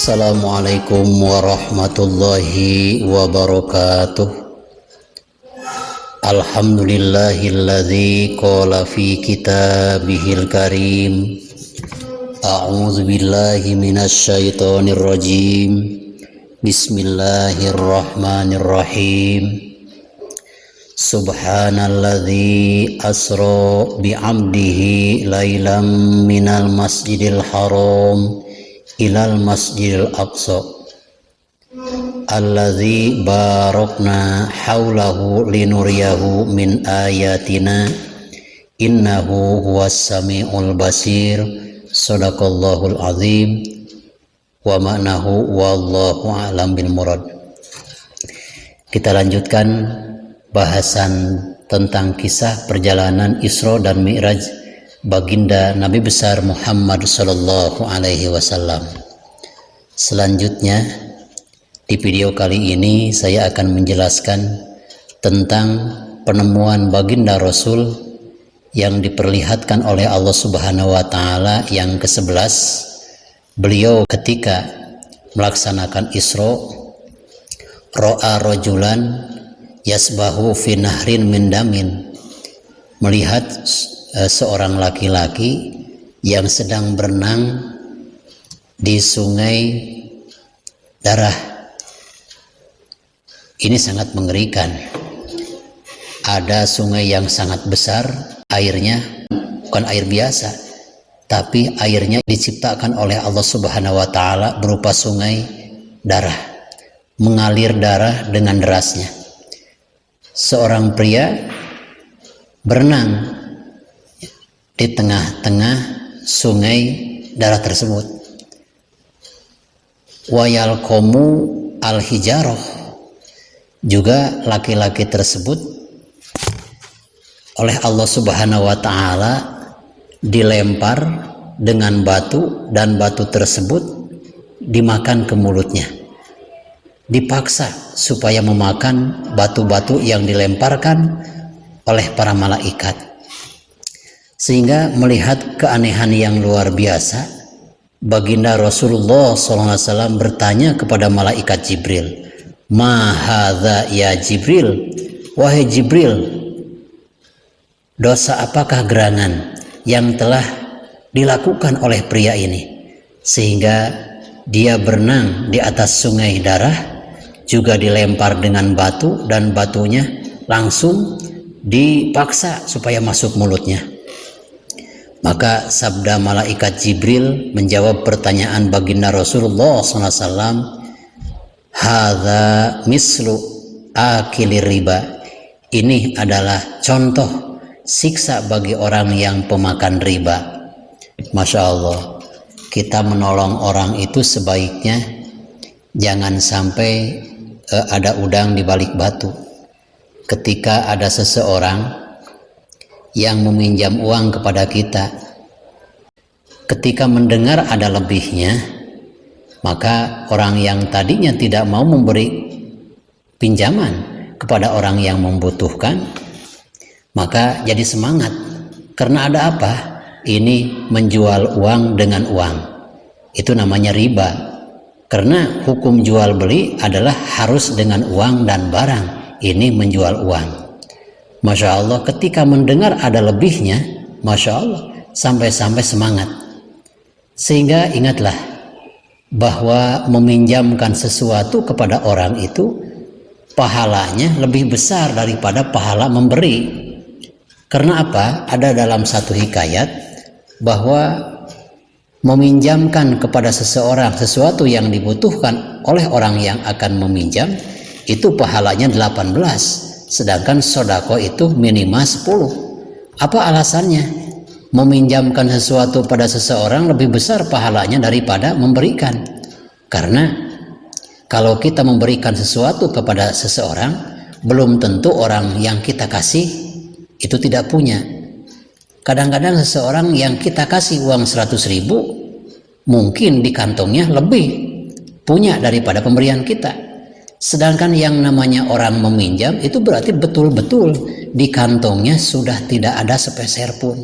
Assalamualaikum warahmatullahi wabarakatuh. Alhamdulillahilladzi qala fi kitabihil karim. A'udzu billahi minasyaitonir rajim. Bismillahirrahmanirrahim. Subhanalladzi asra bi'amdihi lailam minal masjidil haram ilal masjidil aqsa alladzi barakna haulahu linuriyahu min ayatina innahu huwas samiul basir. Shadaqallahul azim wa ma'nahu wallahu a'lam bil murad. Kita lanjutkan bahasan tentang kisah perjalanan Isra dan Mi'raj baginda Nabi besar Muhammad sallallahu alaihi wasallam. Selanjutnya di video kali ini saya akan menjelaskan tentang penemuan baginda Rasul yang diperlihatkan oleh Allah Subhanahu wa taala yang ke-11. Beliau ketika melaksanakan Isra ra'a rajulan yasbahu fi nahrin min damin, melihat seorang laki-laki yang sedang berenang di sungai darah. Ini sangat mengerikan. Ada sungai yang sangat besar, airnya bukan air biasa, tapi airnya diciptakan oleh Allah Subhanahu wa taala berupa sungai darah, mengalir darah dengan derasnya. Seorang pria berenang di tengah-tengah sungai darah tersebut. Wayal komu al hijaroh, juga laki-laki tersebut oleh Allah Subhanahu wa taala dilempar dengan batu, dan batu tersebut dimakan ke mulutnya. Dipaksa supaya memakan batu-batu yang dilemparkan oleh para malaikat. Sehingga melihat keanehan yang luar biasa, baginda Rasulullah SAW bertanya kepada malaikat Jibril, "Ma hadza ya Jibril?" Wahai Jibril, dosa apakah gerangan yang telah dilakukan oleh pria ini sehingga dia berenang di atas sungai darah, juga dilempar dengan batu, dan batunya langsung dipaksa supaya masuk mulutnya? Maka sabda malaikat Jibril menjawab pertanyaan baginda Rasulullah SAW, "Hadza mislu akilir riba." Ini adalah contoh siksa bagi orang yang pemakan riba. Masya Allah, kita menolong orang itu sebaiknya jangan sampai ada udang di balik batu. Ketika ada seseorang yang meminjam uang kepada kita, ketika mendengar ada lebihnya, maka orang yang tadinya tidak mau memberi pinjaman kepada orang yang membutuhkan, maka jadi semangat. Karena ada apa? Ini menjual uang dengan uang. Itu namanya riba. Karena hukum jual beli adalah harus dengan uang dan barang. Ini menjual uang. Masya Allah, ketika mendengar ada lebihnya, Masya Allah, sampai-sampai semangat. Sehingga ingatlah bahwa meminjamkan sesuatu kepada orang itu pahalanya lebih besar daripada pahala memberi. Karena apa? Ada dalam satu hikayat bahwa meminjamkan kepada seseorang sesuatu yang dibutuhkan oleh orang yang akan meminjam itu pahalanya 18, sedangkan sodako itu minimal 10. Apa alasannya? Meminjamkan sesuatu pada seseorang lebih besar pahalanya daripada memberikan. Karena kalau kita memberikan sesuatu kepada seseorang, belum tentu orang yang kita kasih itu tidak punya. Kadang-kadang seseorang yang kita kasih uang 100.000 mungkin di kantongnya lebih punya daripada pemberian kita. Sedangkan yang namanya orang meminjam itu berarti betul-betul di kantongnya sudah tidak ada sepeser pun.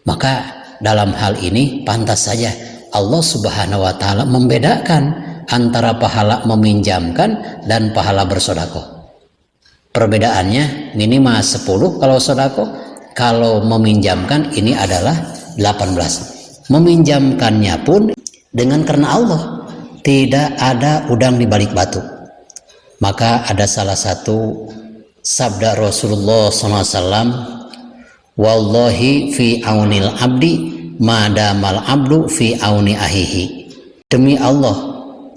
Maka dalam hal ini pantas saja Allah Subhanahu wa Ta'ala membedakan antara pahala meminjamkan dan pahala bersedekah. Perbedaannya minimal 10 kalau sedekah, kalau meminjamkan ini adalah 18. Meminjamkannya pun dengan karena Allah, tidak ada udang di balik batu. Maka ada salah satu sabda Rasulullah SAW, wallahi fi aunil abdi madamal abdu fi auni ahihi. Demi Allah,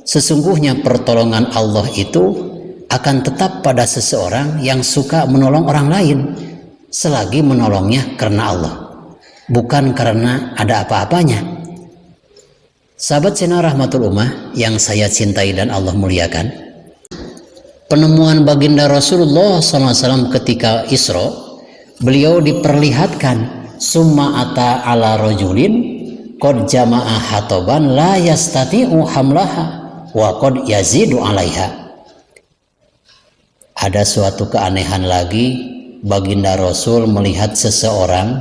sesungguhnya pertolongan Allah itu akan tetap pada seseorang yang suka menolong orang lain selagi menolongnya karena Allah, bukan karena ada apa-apanya. Sahabat channel Rahmatul Ummah yang saya cintai dan Allah muliakan, penemuan baginda Rasulullah SAW ketika Isra, beliau diperlihatkan summa ata ala rajulin qad jama'a hatoban la yastati'u hamlaha wa qad yazidu alaiha. Ada suatu keanehan lagi, baginda Rasul melihat seseorang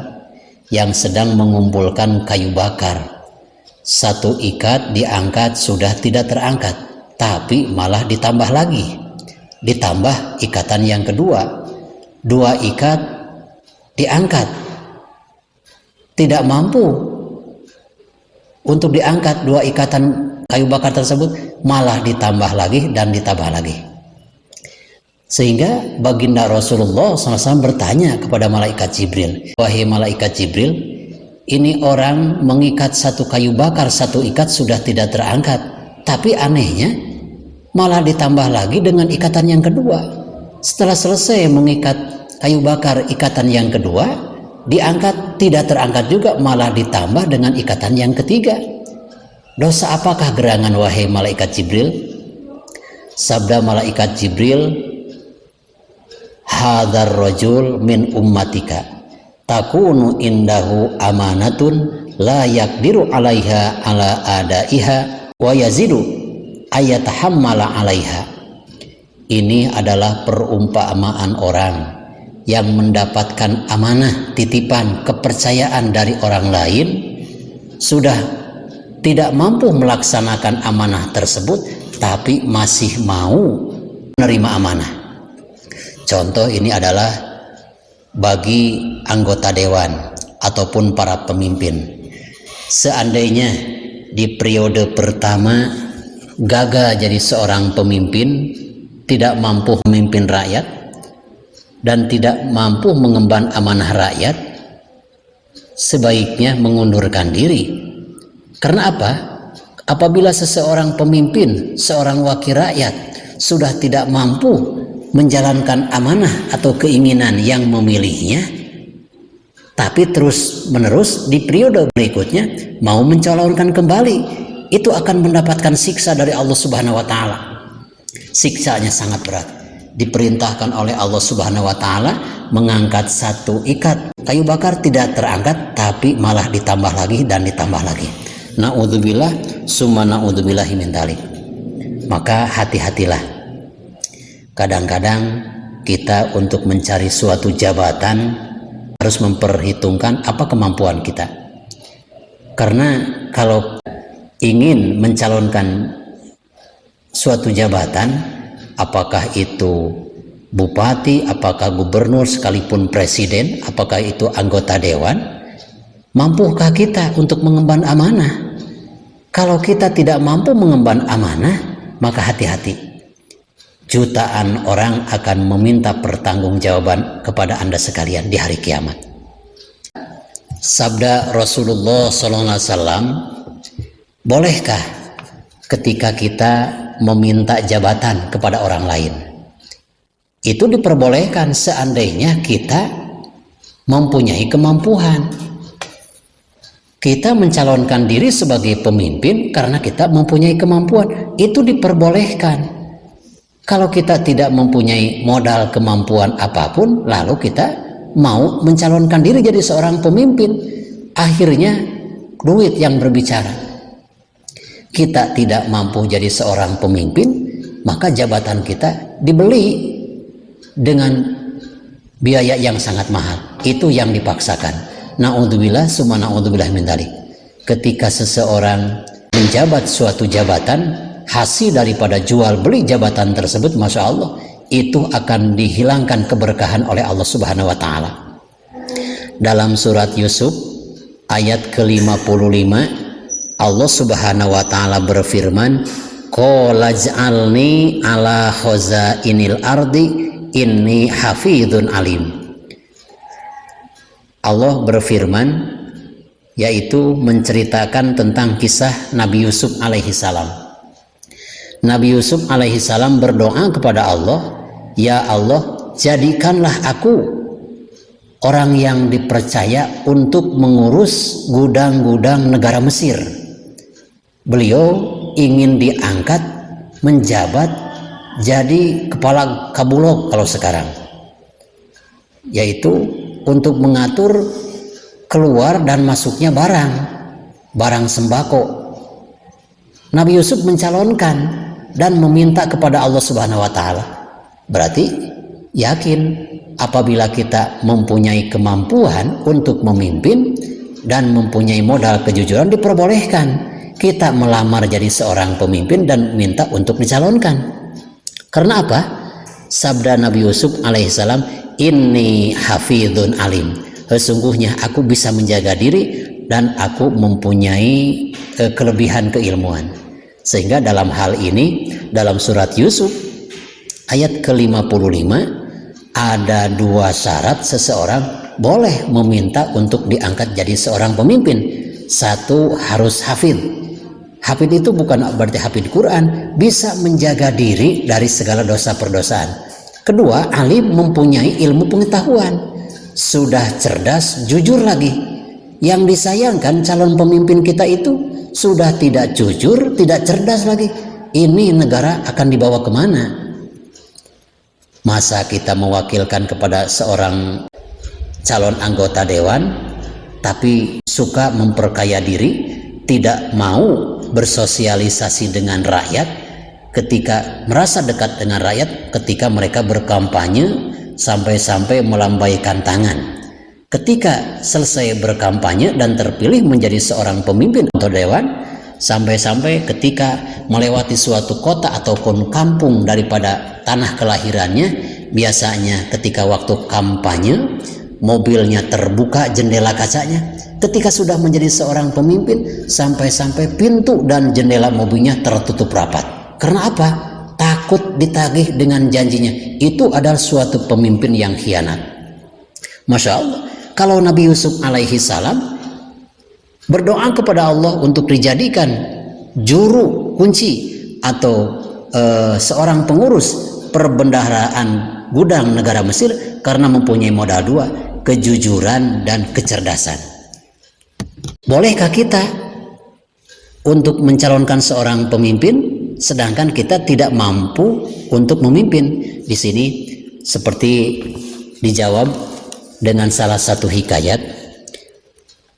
yang sedang mengumpulkan kayu bakar. Satu ikat diangkat sudah tidak terangkat, tapi malah ditambah lagi. Ditambah ikatan yang kedua, 2 ikat diangkat. Tidak mampu untuk diangkat 2 ikatan kayu bakar tersebut, malah ditambah lagi dan ditambah lagi. Sehingga baginda Rasulullah SAW bertanya kepada malaikat Jibril, wahai malaikat Jibril, ini orang mengikat satu kayu bakar, 1 ikat sudah tidak terangkat, tapi anehnya malah ditambah lagi dengan ikatan yang kedua. Setelah selesai mengikat kayu bakar ikatan yang kedua, diangkat tidak terangkat juga, malah ditambah dengan ikatan yang ketiga. Dosa apakah gerangan wahai malaikat Jibril? Sabda malaikat Jibril, hadzal rajul min ummatika takunu indahu amanatun la yaqdiru alaiha ala adaiha wa yazidu ayatahammala alaiha. Ini adalah perumpamaan orang yang mendapatkan amanah, titipan, kepercayaan dari orang lain, sudah tidak mampu melaksanakan amanah tersebut, tapi masih mau menerima amanah. Contoh ini adalah bagi anggota dewan ataupun para pemimpin. Seandainya di periode pertama gagal jadi seorang pemimpin, tidak mampu memimpin rakyat dan tidak mampu mengemban amanah rakyat, sebaiknya mengundurkan diri. Karena apa? Apabila seseorang pemimpin, seorang wakil rakyat sudah tidak mampu menjalankan amanah atau keinginan yang memilihnya, tapi terus menerus di periode berikutnya mau mencalonkan kembali, itu akan mendapatkan siksa dari Allah Subhanahu wa Ta'ala. Siksanya sangat berat. Diperintahkan oleh Allah Subhanahu wa Ta'ala mengangkat 1 ikat kayu bakar, tidak terangkat, tapi malah ditambah lagi dan ditambah lagi. Na'udzubillah summa na'udzubillahi min dzalik. Maka hati-hatilah. Kadang-kadang kita untuk mencari suatu jabatan harus memperhitungkan apa kemampuan kita. Karena kalau ingin mencalonkan suatu jabatan, apakah itu bupati, apakah gubernur, sekalipun presiden, apakah itu anggota dewan, mampukah kita untuk mengemban amanah? Kalau kita tidak mampu mengemban amanah, maka hati-hati. Jutaan orang akan meminta pertanggungjawaban kepada Anda sekalian di hari kiamat. Sabda Rasulullah SAW, bolehkah ketika kita meminta jabatan kepada orang lain? Itu diperbolehkan seandainya kita mempunyai kemampuan. Kita mencalonkan diri sebagai pemimpin karena kita mempunyai kemampuan, itu diperbolehkan. Kalau kita tidak mempunyai modal kemampuan apapun, lalu kita mau mencalonkan diri jadi seorang pemimpin, akhirnya duit yang berbicara. Kita tidak mampu jadi seorang pemimpin, maka jabatan kita dibeli dengan biaya yang sangat mahal. Itu yang dipaksakan. Na'udzubillah summa na'udzubillah min dzalik. Ketika seseorang menjabat suatu jabatan, hasil daripada jual beli jabatan tersebut, Masya Allah, itu akan dihilangkan keberkahan oleh Allah Subhanahu wa Ta'ala. Dalam surat Yusuf ayat ke-55, Allah Subhanahu wa Ta'ala berfirman, qala ja'alni ala khazainil ardi inni hafidhun alim. Allah berfirman, yaitu menceritakan tentang kisah Nabi Yusuf alaihi salam. Nabi Yusuf alaihi salam berdoa kepada Allah, ya Allah, jadikanlah aku orang yang dipercaya untuk mengurus gudang-gudang negara Mesir. Beliau ingin diangkat menjabat jadi kepala kabulog kalau sekarang, yaitu untuk mengatur keluar dan masuknya barang sembako. Nabi Yusuf mencalonkan dan meminta kepada Allah Subhanahu wa Ta'ala. Berarti yakin apabila kita mempunyai kemampuan untuk memimpin dan mempunyai modal kejujuran, diperbolehkan kita melamar jadi seorang pemimpin dan minta untuk dicalonkan. Karena apa? Sabda Nabi Yusuf alaihissalam, inni hafidhun alim, sesungguhnya aku bisa menjaga diri dan aku mempunyai kelebihan keilmuan. Sehingga dalam hal ini, dalam surat Yusuf ayat ke-55 ada dua syarat seseorang boleh meminta untuk diangkat jadi seorang pemimpin. Satu, harus hafidh. Hafidh itu bukan berarti hafidh Quran, bisa menjaga diri dari segala dosa perdosaan. Kedua, alim, mempunyai ilmu pengetahuan, sudah cerdas, jujur lagi. Yang disayangkan calon pemimpin kita itu sudah tidak jujur, tidak cerdas lagi. Ini negara akan dibawa kemana? Masa kita mewakilkan kepada seorang calon anggota dewan tapi suka memperkaya diri, tidak mau bersosialisasi dengan rakyat, ketika merasa dekat dengan rakyat, ketika mereka berkampanye sampai-sampai melambaikan tangan. Ketika selesai berkampanye dan terpilih menjadi seorang pemimpin atau dewan, sampai-sampai ketika melewati suatu kota ataupun kampung daripada tanah kelahirannya, biasanya ketika waktu kampanye mobilnya terbuka jendela kacanya. Ketika sudah menjadi seorang pemimpin, sampai-sampai pintu dan jendela mobilnya tertutup rapat. Karena apa? Takut ditagih dengan janjinya. Itu adalah suatu pemimpin yang khianat. Masya Allah, kalau Nabi Yusuf alaihi salam berdoa kepada Allah untuk dijadikan juru kunci atau seorang pengurus perbendaharaan gudang negara Mesir, karena mempunyai modal dua, kejujuran dan kecerdasan. Bolehkah kita untuk mencalonkan seorang pemimpin sedangkan kita tidak mampu untuk memimpin? Di sini seperti dijawab dengan salah satu hikayat.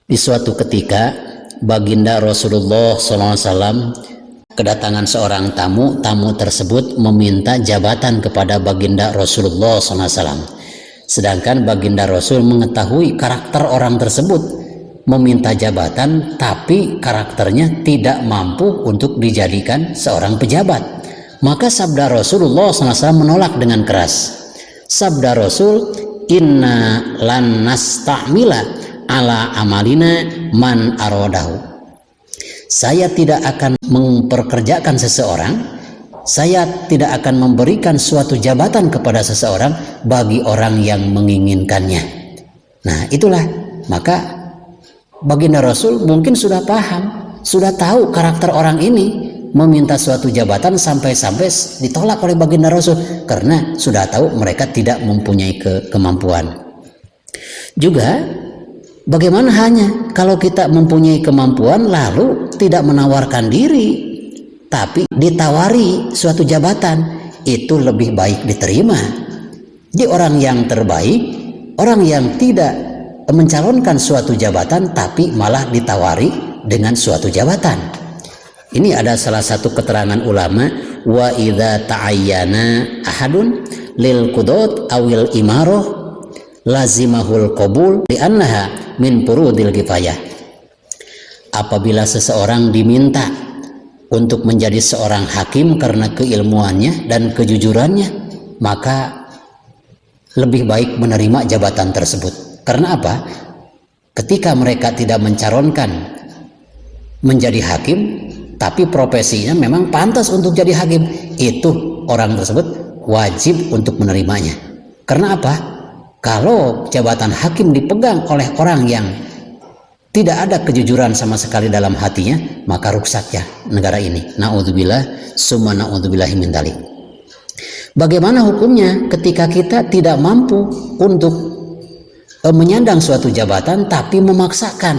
Di suatu ketika baginda Rasulullah SAW kedatangan seorang tamu. Tamu tersebut meminta jabatan kepada baginda Rasulullah SAW. Sedangkan baginda Rasul mengetahui karakter orang tersebut, meminta jabatan tapi karakternya tidak mampu untuk dijadikan seorang pejabat. Maka sabda Rasulullah SAW menolak dengan keras. Sabda Rasul, inna lan nasta'mila ala amalina man arodahu. Saya tidak akan memperkerjakan seseorang, saya tidak akan memberikan suatu jabatan kepada seseorang bagi orang yang menginginkannya. Nah itulah, maka baginda Rasul mungkin sudah paham, sudah tahu karakter orang ini, meminta suatu jabatan sampai-sampai ditolak oleh baginda Rasul karena sudah tahu mereka tidak mempunyai kemampuan. Juga bagaimana hanya kalau kita mempunyai kemampuan lalu tidak menawarkan diri tapi ditawari suatu jabatan, itu lebih baik diterima. Jadi orang yang terbaik, orang yang tidak mencalonkan suatu jabatan tapi malah ditawari dengan suatu jabatan. Ini ada salah satu keterangan ulama, wa idza ta'ayyana ahadun lil qudut awil imarah lazimahul qabul li'annaha min furudil kifayah. Apabila seseorang diminta untuk menjadi seorang hakim karena keilmuannya dan kejujurannya, maka lebih baik menerima jabatan tersebut. Karena apa? Ketika mereka tidak mencalonkan menjadi hakim, tapi profesinya memang pantas untuk jadi hakim, itu orang tersebut wajib untuk menerimanya. Karena apa? Kalau jabatan hakim dipegang oleh orang yang tidak ada kejujuran sama sekali dalam hatinya, maka rusak ya negara ini. Na'udzubillah, summa na'udzubillahi min dzalik. Bagaimana hukumnya ketika kita tidak mampu untuk menyandang suatu jabatan tapi memaksakan?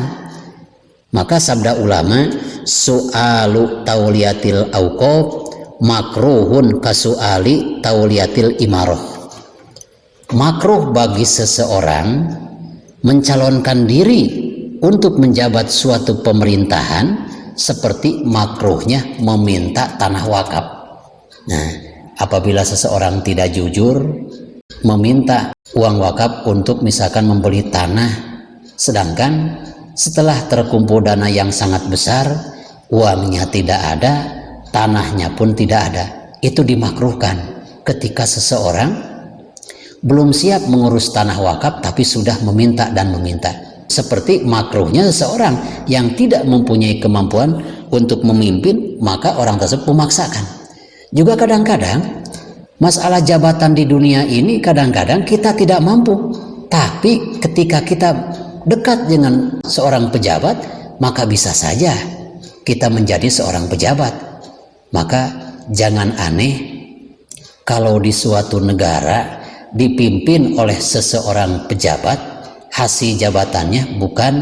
Maka sabda ulama, su'alu tauliyatil auqof makruhun kasu'ali tauliyatil imaroh. Makruh bagi seseorang mencalonkan diri untuk menjabat suatu pemerintahan seperti makruhnya meminta tanah wakaf. Nah, apabila seseorang tidak jujur meminta uang wakaf untuk misalkan membeli tanah, sedangkan setelah terkumpul dana yang sangat besar, uangnya tidak ada, tanahnya pun tidak ada, itu dimakruhkan ketika seseorang belum siap mengurus tanah wakaf tapi sudah meminta dan meminta. Seperti makruhnya seseorang yang tidak mempunyai kemampuan untuk memimpin, maka orang tersebut memaksakan. Juga kadang-kadang masalah jabatan di dunia ini kadang-kadang kita tidak mampu, tapi ketika kita dekat dengan seorang pejabat, maka bisa saja kita menjadi seorang pejabat. Maka jangan aneh kalau di suatu negara dipimpin oleh seseorang pejabat, hasil jabatannya bukan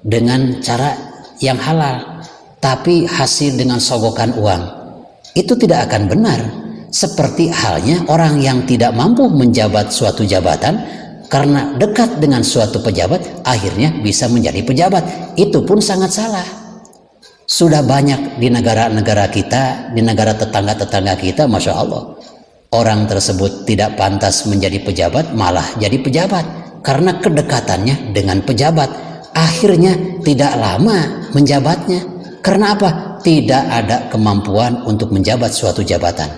dengan cara yang halal, tapi hasil dengan sogokan uang. Itu tidak akan benar. Seperti halnya orang yang tidak mampu menjabat suatu jabatan karena dekat dengan suatu pejabat, akhirnya bisa menjadi pejabat. Itu pun sangat salah. Sudah banyak di negara-negara kita, di negara tetangga-tetangga kita, Masya Allah, orang tersebut tidak pantas menjadi pejabat, malah jadi pejabat karena kedekatannya dengan pejabat. Akhirnya tidak lama menjabatnya. Karena apa? Tidak ada kemampuan untuk menjabat suatu jabatan.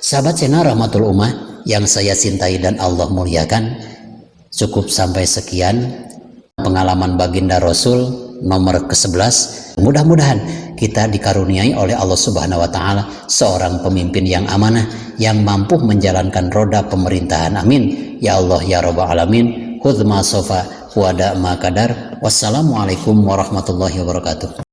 Sahabat channel Rahmatul Ummah yang saya cintai dan Allah muliakan, cukup sampai sekian pengalaman baginda Rasul nomor ke-11. Mudah-mudahan kita dikaruniai oleh Allah Subhanahu wa taala seorang pemimpin yang amanah, yang mampu menjalankan roda pemerintahan. Amin ya Allah ya rabbal alamin. Khudh ma sofa wada ma kadar. Wassalamualaikum warahmatullahi wabarakatuh.